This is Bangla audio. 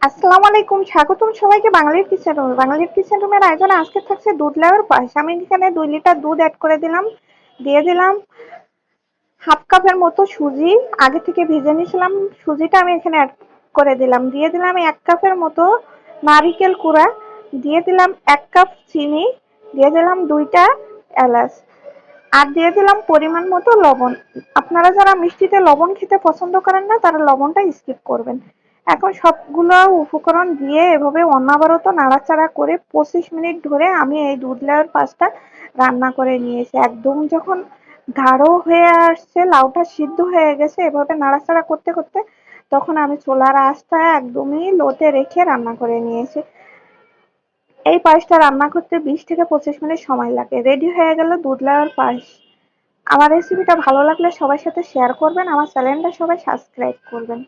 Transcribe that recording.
আসসালামু আলাইকুম, স্বাগতম সবাইকে বাঙালির কিচেন রুমে। বাঙালির কিচেন রুমের আয়োজনে আজকে থাকছে দুধ লাউয়ের পায়েস। আমি এখানে 2 লিটার দুধ অ্যাড করে দিলাম। দিয়ে দিলাম হাফ কাপের মতো সুজি, আগে থেকে ভেজে নিয়েছিলাম। সুজিটা আমি এখানে অ্যাড করে দিলাম। দিয়ে দিলাম 1 কাপের মতো নারিকেল কুড়া। দিয়ে দিলাম 1 কাপ চিনি। দিয়ে দিলাম 2টা এলাচ। আর দিয়ে দিলাম পরিমাণ মতো লবণ। আপনারা যারা মিষ্টিতে লবণ খেতে পছন্দ করেন না তারা লবণটা স্কিপ করবেন। এখন সবগুলো উপকরণ দিয়ে এভাবে অনবরত নাড়াচাড়া করে 25 মিনিট ধরে আমি এই দুধ লাউয়ের পাঁচটা রান্না করে নিয়েছি। একদম যখন গাঢ় হয়ে আসছে, লাউটা সিদ্ধ হয়ে গেছে, এভাবে নাড়াচাড়া করতে করতে তখন আমি চুলার আঁচটা একদমই লোতে রেখে রান্না করে নিয়েছি। এই পায়েসটা রান্না করতে 20 থেকে 25 মিনিট সময় লাগে। রেডি হয়ে গেল দুধ লাউয়ের পায়েস। আমার রেসিপিটা ভালো লাগলে সবার সাথে শেয়ার করবেন, আমার চ্যানেলটা সবাই সাবস্ক্রাইব করবেন।